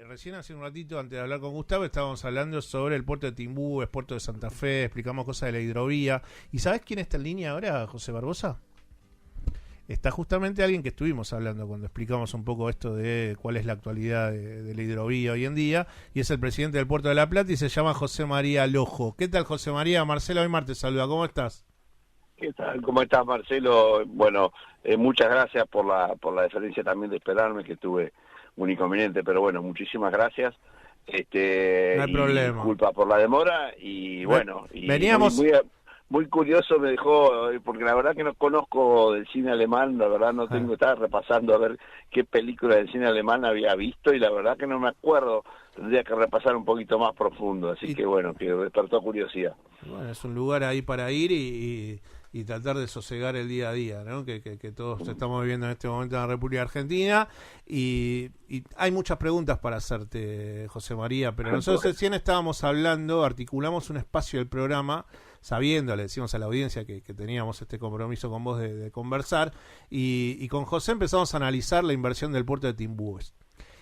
recién hace un ratito, antes de hablar con Gustavo, estábamos hablando sobre el puerto de Timbú, el puerto de Santa Fe, explicamos cosas de la hidrovía. ¿Y sabés quién está en línea ahora, José Barbosa? Está justamente alguien que estuvimos hablando cuando explicamos un poco esto de cuál es la actualidad de la hidrovía hoy en día, y es el presidente del Puerto de La Plata y se llama José María Lojo. ¿Qué tal, José María? Marcelo Aymar te saluda, ¿cómo estás? ¿Qué tal? ¿Cómo estás, Marcelo? Bueno, muchas gracias por la deferencia también de esperarme, que tuve un inconveniente, pero bueno, muchísimas gracias. No hay problema. Disculpa por la demora y bueno, y veníamos... muy curioso me dejó, porque la verdad que no conozco del cine alemán, la verdad no tengo, estaba repasando a ver qué película del cine alemán había visto y la verdad que no me acuerdo, tendría que repasar un poquito más profundo, así que bueno, que despertó curiosidad. Bueno, es un lugar ahí para ir y tratar de sosegar el día a día, ¿no? Que todos estamos viviendo en este momento en la República Argentina y hay muchas preguntas para hacerte, José María, pero nosotros recién estábamos hablando, articulamos un espacio del programa sabiendo, le decimos a la audiencia que teníamos este compromiso con vos de conversar y con José empezamos a analizar la inversión del puerto de Timbúes.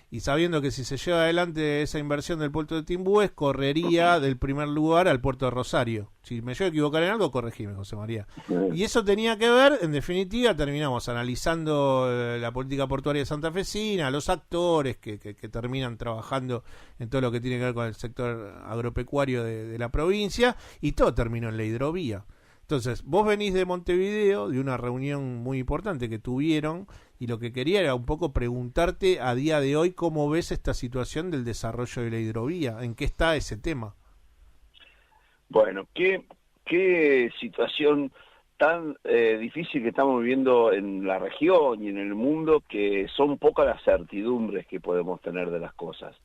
Y sabiendo que si se lleva adelante esa inversión del puerto de Timbúes, correría del primer lugar al puerto de Rosario. Si me llevo a equivocar en algo, corregime, José María. Y eso tenía que ver, en definitiva, terminamos analizando la política portuaria de santafesina, los actores que terminan trabajando en todo lo que tiene que ver con el sector agropecuario de la provincia, y todo terminó en la hidrovía. Entonces, vos venís de Montevideo, de una reunión muy importante que tuvieron, y lo que quería era un poco preguntarte a día de hoy cómo ves esta situación del desarrollo de la hidrovía, en qué está ese tema. Bueno, qué situación tan difícil que estamos viviendo en la región y en el mundo, que son pocas las certidumbres que podemos tener de las cosas.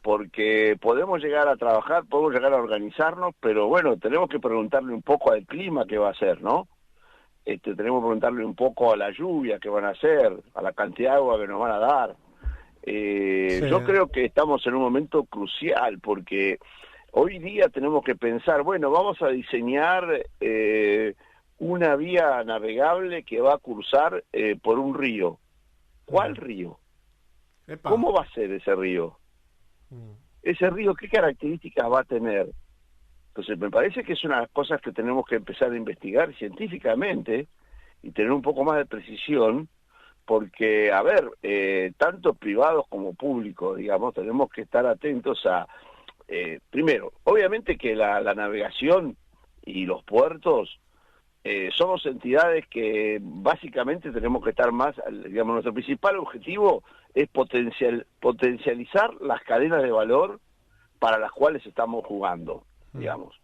Porque podemos llegar a trabajar, podemos llegar a organizarnos, pero bueno, tenemos que preguntarle un poco al clima qué va a hacer, ¿no? Tenemos que preguntarle un poco a la lluvia que van a hacer, a la cantidad de agua que nos van a dar. Sí. Yo creo que estamos en un momento crucial, porque hoy día tenemos que pensar, bueno, vamos a diseñar una vía navegable que va a cruzar por un río. ¿Cuál río? Epa. ¿Cómo va a ser ese río? Ese río, ¿qué características va a tener? Entonces me parece que es una de las cosas que tenemos que empezar a investigar científicamente y tener un poco más de precisión, porque, a ver, tanto privados como públicos, digamos, tenemos que estar atentos a, primero, obviamente que la navegación y los puertos somos entidades que básicamente tenemos que estar más, digamos, nuestro principal objetivo es potencializar las cadenas de valor para las cuales estamos jugando, digamos.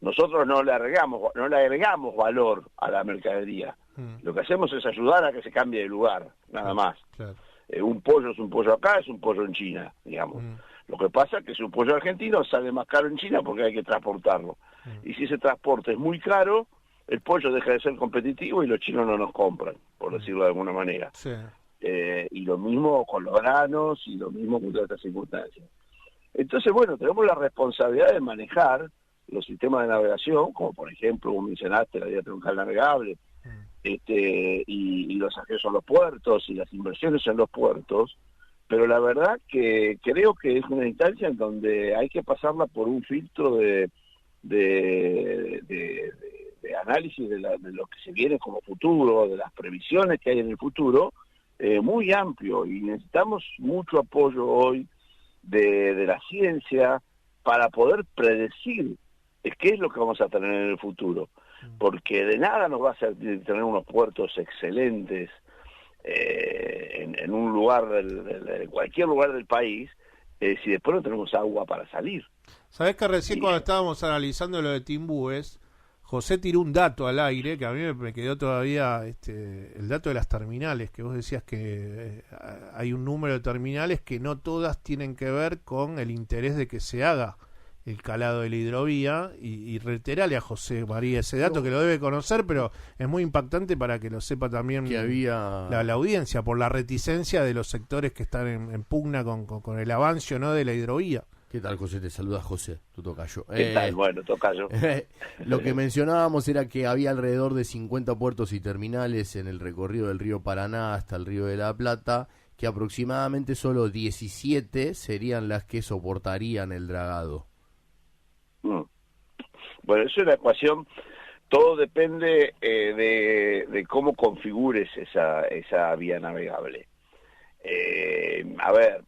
Nosotros no le agregamos valor a la mercadería. Lo que hacemos es ayudar a que se cambie de lugar, nada más. Claro. Un pollo es un pollo acá, es un pollo en China, digamos. Lo que pasa es que si un pollo argentino sale más caro en China porque hay que transportarlo. Y si ese transporte es muy caro, el pollo deja de ser competitivo y los chinos no nos compran, por decirlo de alguna manera. Sí. Y lo mismo con los granos y lo mismo con todas estas circunstancias. Entonces, bueno, tenemos la responsabilidad de manejar los sistemas de navegación, como por ejemplo, como mencionaste, la vía troncal navegable, y los accesos a los puertos y las inversiones en los puertos, pero la verdad que creo que es una instancia en donde hay que pasarla por un filtro de análisis de lo que se viene como futuro, de las previsiones que hay en el futuro, muy amplio, y necesitamos mucho apoyo hoy de la ciencia para poder predecir qué es lo que vamos a tener en el futuro, porque de nada nos va a servir tener unos puertos excelentes en un lugar, cualquier lugar del país, si después no tenemos agua para salir. Sabés que recién cuando estábamos analizando lo de Timbúes, José tiró un dato al aire que a mí me quedó todavía, el dato de las terminales, que vos decías que hay un número de terminales que no todas tienen que ver con el interés de que se haga el calado de la hidrovía, y reiterale a José María ese dato, que lo debe conocer, pero es muy impactante para que lo sepa también que había la audiencia, por la reticencia de los sectores que están en pugna con el avance, ¿no?, de la hidrovía. ¿Qué tal, José? Te saluda José, tu tocayo. ¿Qué tal? Bueno, tocayo. Lo que mencionábamos era que había alrededor de 50 puertos y terminales en el recorrido del río Paraná hasta el río de la Plata, que aproximadamente solo 17 serían las que soportarían el dragado. Bueno, eso es una ecuación, todo depende de cómo configures esa vía navegable. A ver,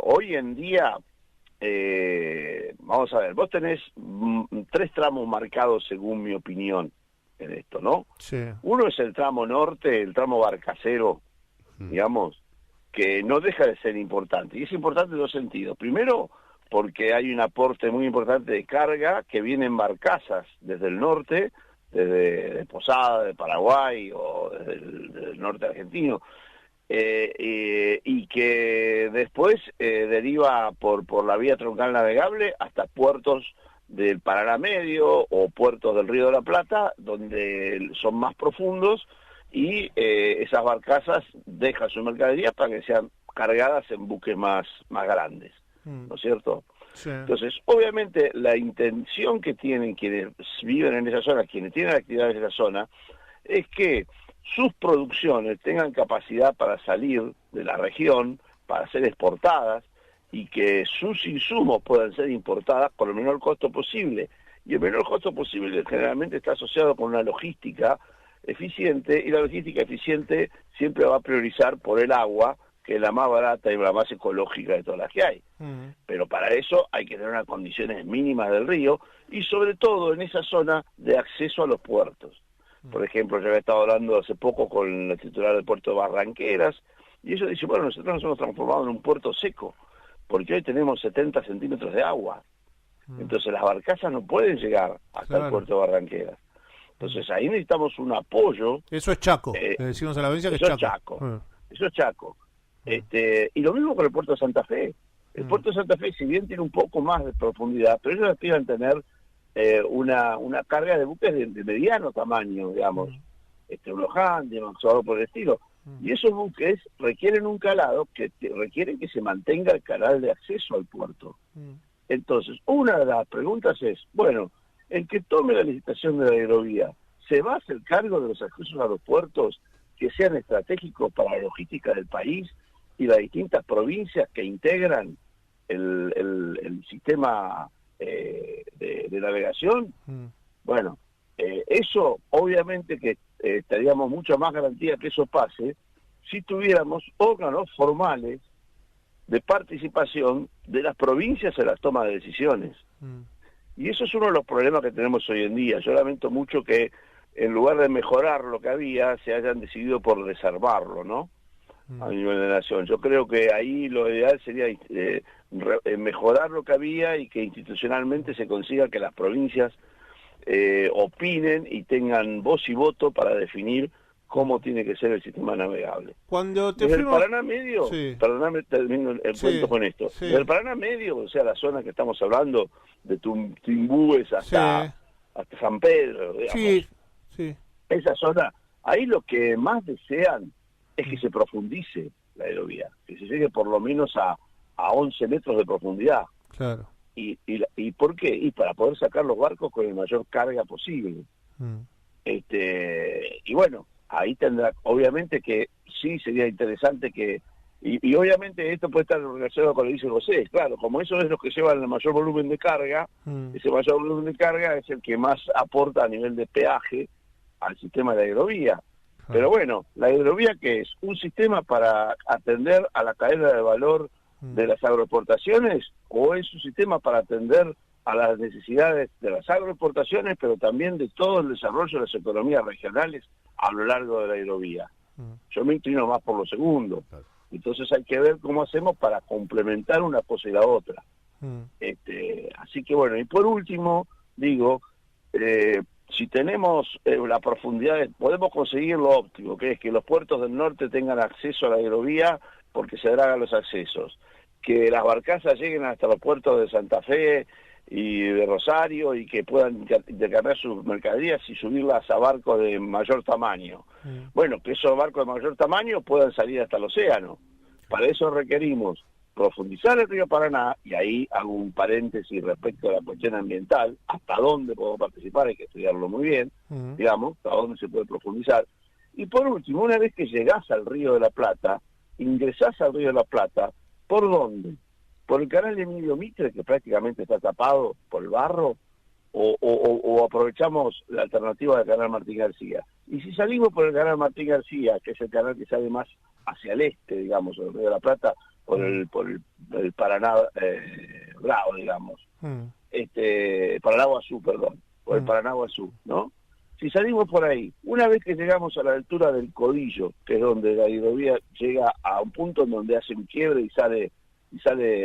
hoy en día, vamos a ver, vos tenés 3 tramos marcados según mi opinión en esto, ¿no? Sí. Uno es el tramo norte, el tramo barcacero, digamos, que no deja de ser importante. Y es importante en 2 sentidos. Primero, porque hay un aporte muy importante de carga que viene en barcazas desde el norte, desde Posada, de Paraguay o desde el norte argentino, y que después deriva por la vía troncal navegable hasta puertos del Paraná Medio o puertos del Río de la Plata, donde son más profundos, y esas barcazas dejan su mercadería para que sean cargadas en buques más grandes, ¿no es cierto? Sí. Entonces, obviamente, la intención que tienen quienes viven en esa zona, quienes tienen actividades en esa zona, es que sus producciones tengan capacidad para salir de la región, para ser exportadas, y que sus insumos puedan ser importadas por el menor costo posible. Y el menor costo posible generalmente está asociado con una logística eficiente, y la logística eficiente siempre va a priorizar por el agua, que es la más barata y la más ecológica de todas las que hay. Pero para eso hay que tener unas condiciones mínimas del río, y sobre todo en esa zona de acceso a los puertos. Por ejemplo, yo había estado hablando hace poco con el titular del puerto de Barranqueras, y ellos dicen, bueno, nosotros nos hemos transformado en un puerto seco, porque hoy tenemos 70 centímetros de agua. Entonces las barcazas no pueden llegar hasta el puerto de Barranqueras. Entonces ahí necesitamos un apoyo. Eso es Chaco, le decimos a la audiencia que es Eso Chaco. es Chaco. Eso es Chaco. Y lo mismo con el puerto de Santa Fe. El puerto de Santa Fe, si bien tiene un poco más de profundidad, pero ellos aspiran tener una carga de buques de mediano tamaño, digamos, un Handyman, algo por el estilo. Y esos buques requieren un calado que requieren que se mantenga el canal de acceso al puerto. Entonces, una de las preguntas es, bueno, el que tome la licitación de la hidrovía, ¿se va a hacer cargo de los accesos a los puertos que sean estratégicos para la logística del país y las distintas provincias que integran el sistema de navegación? Bueno, eso obviamente que estaríamos mucho más garantía que eso pase si tuviéramos órganos formales de participación de las provincias en la toma de decisiones. Y eso es uno de los problemas que tenemos hoy en día. Yo lamento mucho que en lugar de mejorar lo que había, se hayan decidido por desarmarlo, ¿no? A nivel de nación. Yo creo que ahí lo ideal sería mejorar lo que había, y que institucionalmente se consiga que las provincias opinen y tengan voz y voto para definir cómo tiene que ser el sistema navegable. Cuando te Desde fuimos... el Paraná Medio, Sí. perdóname, termino el cuento con esto. Sí. Desde el Paraná Medio, o sea, la zona que estamos hablando, de Timbúes hasta San Pedro, digamos, Sí. esa zona, ahí lo que más desean es que se profundice la hidrovía, que se llegue por lo menos a 11 metros de profundidad. Claro. ¿Y por qué? Y para poder sacar los barcos con el mayor carga posible. Y bueno, ahí tendrá, obviamente que sí sería interesante que, y obviamente esto puede estar relacionado con lo que dice José, claro, como eso es lo que lleva el mayor volumen de carga, ese mayor volumen de carga es el que más aporta a nivel de peaje al sistema de la hidrovía. Pero bueno, la hidrovía, ¿qué es? ¿Un sistema para atender a la cadena de valor de las agroexportaciones, o es un sistema para atender a las necesidades de las agroexportaciones, pero también de todo el desarrollo de las economías regionales a lo largo de la hidrovía? Yo me inclino más por lo segundo. Entonces hay que ver cómo hacemos para complementar una cosa y la otra. Así que bueno, y por último, digo, si tenemos la profundidad, podemos conseguir lo óptimo, que es que los puertos del norte tengan acceso a la hidrovía porque se dragan los accesos, que las barcazas lleguen hasta los puertos de Santa Fe y de Rosario, y que puedan intercambiar sus mercaderías y subirlas a barcos de mayor tamaño. Bueno, que esos barcos de mayor tamaño puedan salir hasta el océano. Para eso requerimos profundizar el río Paraná, y ahí hago un paréntesis respecto a la cuestión ambiental, hasta dónde podemos participar, hay que estudiarlo muy bien, digamos, hasta dónde se puede profundizar. Y por último, una vez que llegás al Río de la Plata, ingresás al Río de la Plata, ¿por dónde? ¿Por el canal de Emilio Mitre, que prácticamente está tapado por el barro? ¿O aprovechamos la alternativa del canal Martín García? Y si salimos por el canal Martín García, que es el canal que sale más hacia el este, digamos, del Río de la Plata, por el Paraná Bravo, digamos, Paranaguazú, perdón, por el Paranaguazú, ¿no? Si salimos por ahí, una vez que llegamos a la altura del Codillo, que es donde la hidrovía llega a un punto en donde hace un quiebre y sale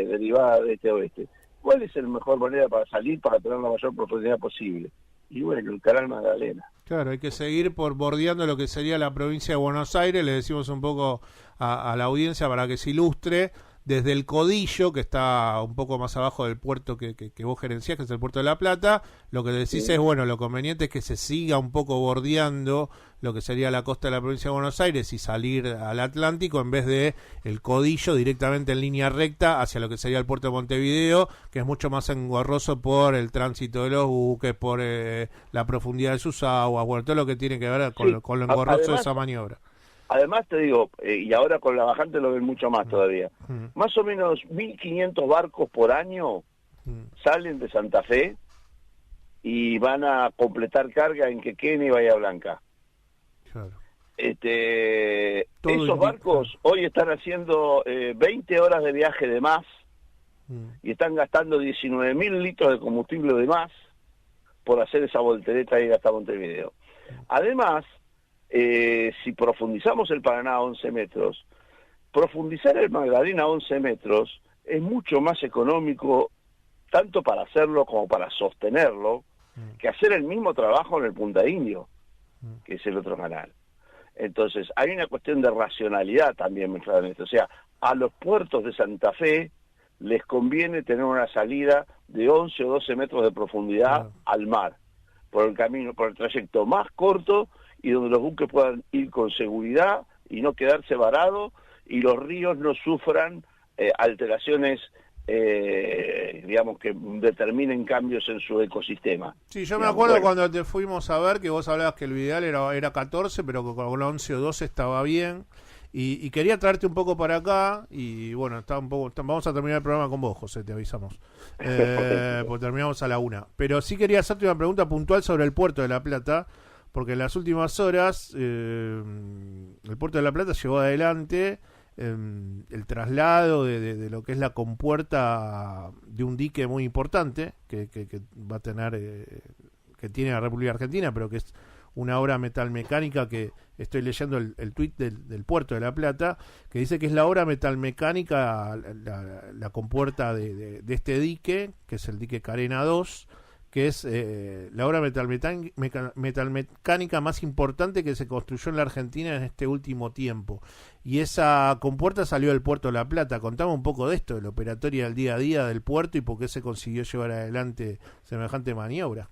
derivada de este a oeste, ¿cuál es la mejor manera para salir, para tener la mayor profundidad posible? Y bueno, el canal Magdalena. Claro, hay que seguir bordeando lo que sería la provincia de Buenos Aires. Le decimos un poco a la audiencia para que se ilustre. Desde el Codillo, que está un poco más abajo del puerto que vos gerenciás, que es el puerto de La Plata, lo que decís es, bueno, lo conveniente es que se siga un poco bordeando lo que sería la costa de la provincia de Buenos Aires y salir al Atlántico en vez de el Codillo directamente en línea recta hacia lo que sería el puerto de Montevideo, que es mucho más engorroso por el tránsito de los buques, por la profundidad de sus aguas, bueno, todo lo que tiene que ver con lo engorroso de esa maniobra. Además te digo, y ahora con la bajante lo ven mucho más todavía, más o menos 1.500 barcos por año salen de Santa Fe y van a completar carga en Quequén y Bahía Blanca. Claro. Esos barcos hoy están haciendo 20 horas de viaje de más y están gastando 19.000 litros de combustible de más por hacer esa voltereta y ir hasta Montevideo. Además, si profundizamos el Paraná a 11 metros, profundizar el Magdalena a 11 metros es mucho más económico, tanto para hacerlo como para sostenerlo, que hacer el mismo trabajo en el Punta Indio, que es el otro canal. Entonces, hay una cuestión de racionalidad también mezclada en esto. O sea, a los puertos de Santa Fe les conviene tener una salida de 11 o 12 metros de profundidad al mar, por el camino, por el trayecto más corto y donde los buques puedan ir con seguridad y no quedarse varados y los ríos no sufran alteraciones, digamos, que determinen cambios en su ecosistema. Sí, yo me acuerdo cuando te fuimos a ver que vos hablabas que el ideal era 14, pero que con 11 o 12 estaba bien. Y quería traerte un poco para acá y bueno, vamos a terminar el programa con vos, José, te avisamos. Porque terminamos a la 1. Pero sí quería hacerte una pregunta puntual sobre el puerto de La Plata, porque en las últimas horas el puerto de La Plata llevó adelante el traslado de lo que es la compuerta de un dique muy importante que va a tener, que tiene la República Argentina, pero que es una obra metalmecánica que estoy leyendo el tuit del puerto de La Plata, que dice que es la obra metalmecánica, la compuerta de este dique, que es el dique Carena 2, que es la obra metalmecánica más importante que se construyó en la Argentina en este último tiempo. Y esa compuerta salió del puerto de La Plata. Contame un poco de esto, de la operatoria del día a día del puerto y por qué se consiguió llevar adelante semejante maniobra.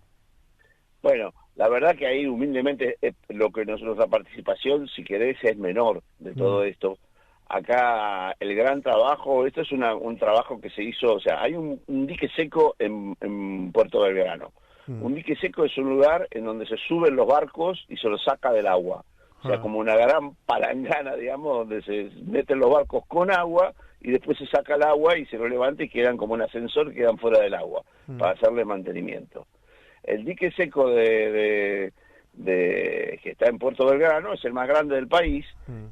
Bueno, la verdad que ahí humildemente lo que nuestra participación, si querés, es menor de todo esto. Acá el gran trabajo, esto es un trabajo que se hizo, o sea, hay un dique seco en Puerto Belgrano. Un dique seco es un lugar en donde se suben los barcos y se los saca del agua. O sea, como una gran palangana, digamos, donde se meten los barcos con agua y después se saca el agua y se lo levanta y quedan como un ascensor, quedan fuera del agua para hacerle mantenimiento. El dique seco que está en Puerto Belgrano es el más grande del país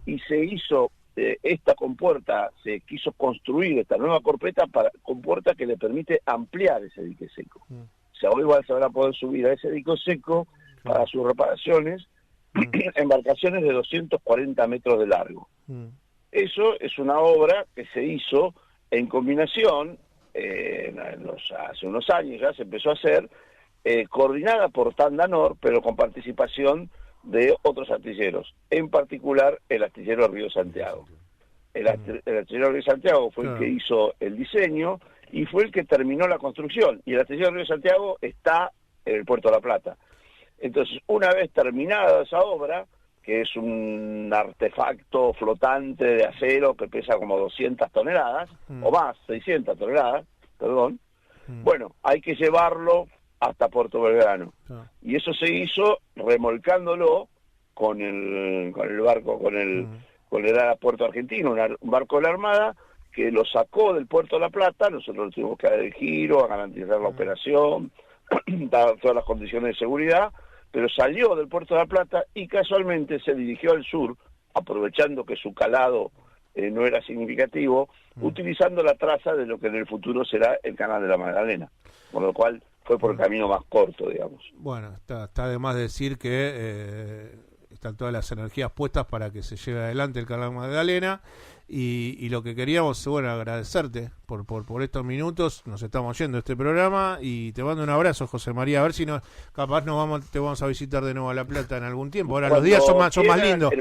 y se hizo esta compuerta, se quiso construir esta nueva compuerta que le permite ampliar ese dique seco. O sea, hoy se van a poder subir a ese dique seco para sus reparaciones embarcaciones de 240 metros de largo. Eso es una obra que se hizo en combinación, hace unos años ya se empezó a hacer, coordinada por Tandanor, pero con participación de otros astilleros, en particular el astillero Río Santiago. El astillero Río Santiago fue el que hizo el diseño y fue el que terminó la construcción, y el astillero Río Santiago está en el Puerto de La Plata. Entonces, una vez terminada esa obra, que es un artefacto flotante de acero que pesa como 200 toneladas, o más, 600 toneladas, perdón, bueno, hay que llevarlo hasta Puerto Belgrano. Y eso se hizo remolcándolo con el barco, con con el Puerto Argentino, un barco de la Armada, que lo sacó del Puerto de La Plata. Nosotros tuvimos que dar el giro, a garantizar la operación, dar todas las condiciones de seguridad, pero salió del Puerto de La Plata y casualmente se dirigió al sur, aprovechando que su calado no era significativo, utilizando la traza de lo que en el futuro será el Canal de la Magdalena, con lo cual fue por el camino más corto, digamos. Bueno, está de más decir que están todas las energías puestas para que se lleve adelante el Canal Magdalena, y lo que queríamos, bueno, agradecerte por estos minutos. Nos estamos yendo de este programa y te mando un abrazo, José María. A ver si capaz te vamos a visitar de nuevo a La Plata en algún tiempo. Ahora los días son más lindos.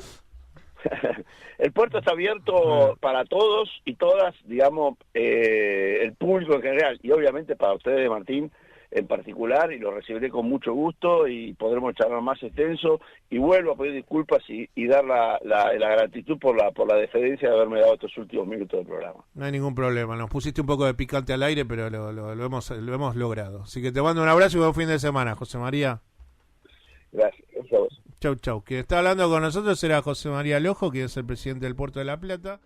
El puerto está abierto para todos y todas, digamos, el público en general, y obviamente para ustedes, Martín, en particular, y lo recibiré con mucho gusto y podremos charlar más extenso, y vuelvo a pedir disculpas y dar la gratitud por la deferencia de haberme dado estos últimos minutos del programa. No hay ningún problema, nos pusiste un poco de picante al aire, pero lo hemos logrado. Así que te mando un abrazo y buen fin de semana, José María. Gracias a vos. Chau. Quien está hablando con nosotros era José María Lojo, que es el presidente del Puerto de La Plata.